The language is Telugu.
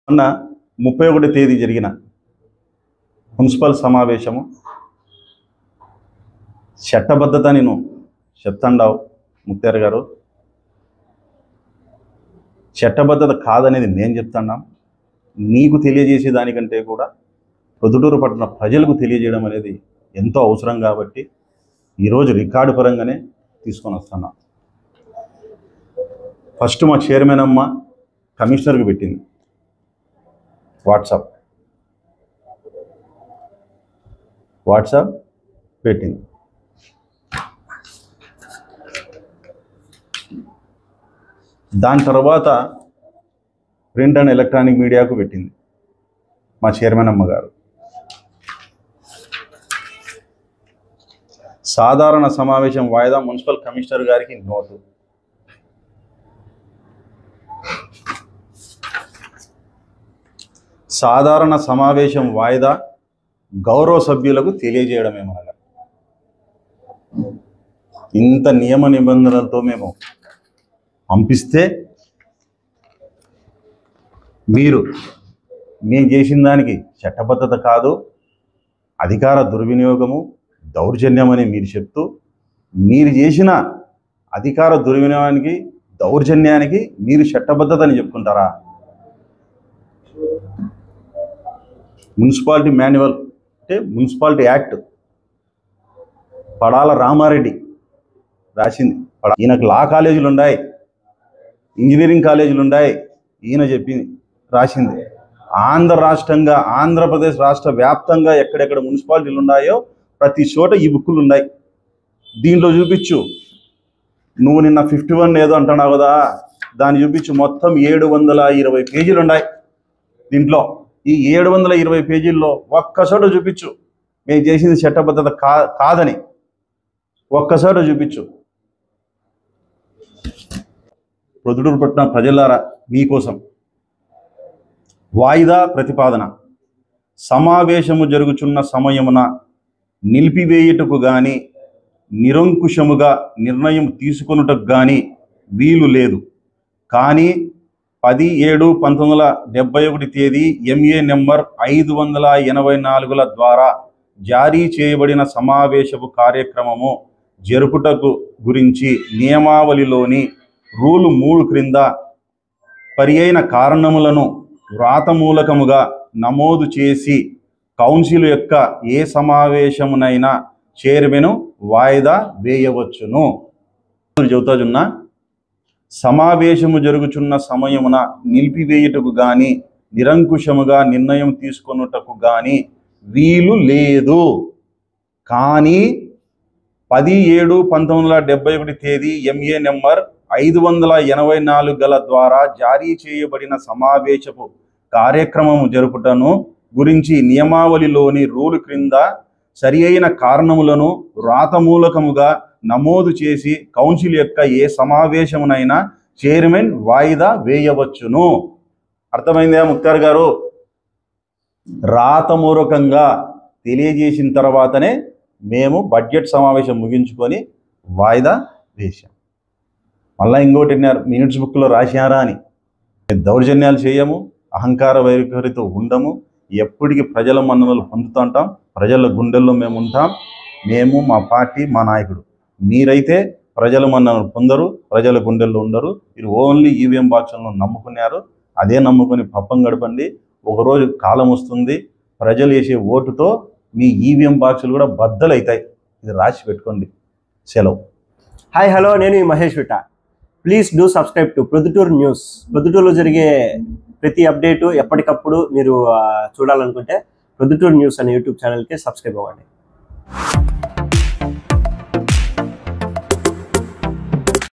మొన్న 31 తేదీ జరిగిన మున్సిపల్ సమావేశము చట్టబద్ధత నేను చెప్తాండావు ముక్తార్ గారు. చట్టబద్ధత కాదనేది నేను చెప్తాన్నా. నీకు తెలియజేసే దానికంటే కూడా ప్రొద్దుటూరు పట్టణ ప్రజలకు తెలియజేయడం అనేది ఎంతో అవసరం కాబట్టి ఈరోజు రికార్డు పరంగానే తీసుకొని వస్తున్నా. ఫస్ట్ మా చైర్మన్ అమ్మ కమిషనర్కి పెట్టింది వాట్సాప్ పెట్టింది. దాని తర్వాత ప్రింట్ అండ్ ఎలక్ట్రానిక్ మీడియాకు పెట్టింది మా చైర్మన్ అమ్మ గారు. సాధారణ సమావేశం వాయిదా మున్సిపల్ కమిషనర్ గారికి నోటు. సాధారణ సమావేశం వాయిదా గౌరవ సభ్యులకు తెలియజేయడమేమనగా ఇంత నియమ నిబంధనలతో మేము పంపిస్తే మీరు చేసిన దానికి చట్టబద్ధత కాదు, అధికార దుర్వినియోగము, దౌర్జన్యమని మీరు చెప్తూ మీరు చేసిన అధికార దుర్వినియోగానికి దౌర్జన్యానికి మీరు చట్టబద్ధత అని చెప్పుకుంటారా? మున్సిపాలిటీ మాన్యువల్ అంటే మున్సిపాలిటీ యాక్ట్ పడాల రామారెడ్డి రాసింది. ఈయనకు లా కాలేజీలు ఉన్నాయి, ఇంజనీరింగ్ కాలేజీలు ఉన్నాయి, ఈయన చెప్పింది రాసింది. ఆంధ్రప్రదేశ్ రాష్ట్ర వ్యాప్తంగా ఎక్కడెక్కడ మున్సిపాలిటీలు ఉన్నాయో ప్రతి చోట ఈ బుక్కులు ఉన్నాయి. దీంట్లో చూపించు. నువ్వు నిన్న 51 ఏదో అంటున్నావు కదా, దాన్ని చూపించు. మొత్తం 720 పేజీలు ఉన్నాయి దీంట్లో. ఈ 720 పేజీల్లో ఒక్కచోట చూపించు మేము చేసింది చట్టబద్ధత కాదని. ఒక్కచోట చూపించు. ప్రొద్దుటూరు పట్టణ ప్రజలారా మీకోసం వాయిదా ప్రతిపాదన. సమావేశము జరుగుచున్న సమయమున నిలిపివేయుటకు గాని నిరంకుశముగా నిర్ణయం తీసుకొనుటకు గాని వీలు లేదు. కానీ 10/7/1971 తేదీ MA నెంబర్ 584 ద్వారా జారీ చేయబడిన సమావేశపు కార్యక్రమము జరుపుటకు గురించి నియమావళిలోని రూలు 3 క్రింద పరియైన కారణములను వ్రాతమూలకముగా నమోదు చేసి కౌన్సిల్ యొక్క ఏ సమావేశమునైనా చైర్మన్ వాయిదా వేయవచ్చును. చెబుతాజున్నా సమావేశము జరుగుచున్న సమయమున నిలిపివేయుటకు గాని నిరంకుశముగా నిర్ణయం తీసుకొనుటకు గాని వీలు లేదు. కానీ 10/7/1971 తేదీ MA నెంబర్ 584 ద్వారా జారీ చేయబడిన సమావేశపు కార్యక్రమము జరుపుటను గురించి నియమావళిలోని రూలు క్రింద సరి అయిన కారణములను వ్రాతమూలకముగా నమోదు చేసి కౌన్సిల్ యొక్క ఏ సమావేశమునైనా చైర్మన్ వాయిదా వేయవచ్చును. అర్థమైందా ముక్తార్ గారు? రాతమూలకంగా తెలియజేసిన తర్వాతనే మేము బడ్జెట్ సమావేశం ముగించుకొని వాయిదా వేశాం. మళ్ళీ ఇంకోటి మినిట్స్ బుక్లో రాశారా అని. దౌర్జన్యాలు చేయము, అహంకార వైఖరితో ఉండము. ఎప్పటికీ ప్రజల మన్ననలు పొందుతుంటాం. ప్రజల గుండెల్లో మేము ఉంటాం. మేము, మా పార్టీ, మా నాయకుడు. మీరైతే ప్రజల మన్ననలు పొందరు, ప్రజల గుండెల్లో ఉండరు. మీరు ఓన్లీ ఈవీఎం బాక్సులను నమ్ముకున్నారు. అదే నమ్ముకొని పప్పం గడపండి. ఒకరోజు కాలం వస్తుంది, ప్రజలు వేసే ఓటుతో మీ ఈవీఎం బాక్సులు కూడా బద్దలవుతాయి. ఇది రాసి పెట్టుకోండి. సెలవు. హాయ్, హలో, నేను Mahesh Vita. Please do subscribe to Proddatur news. ప్రొద్దుటూరులో జరిగే ప్రతి అప్డేటు ఎప్పటికప్పుడు మీరు చూడాలనుకుంటే ప్రొద్దుటూరు న్యూస్ అనే యూట్యూబ్ ఛానల్కి సబ్స్క్రైబ్ అవ్వండి.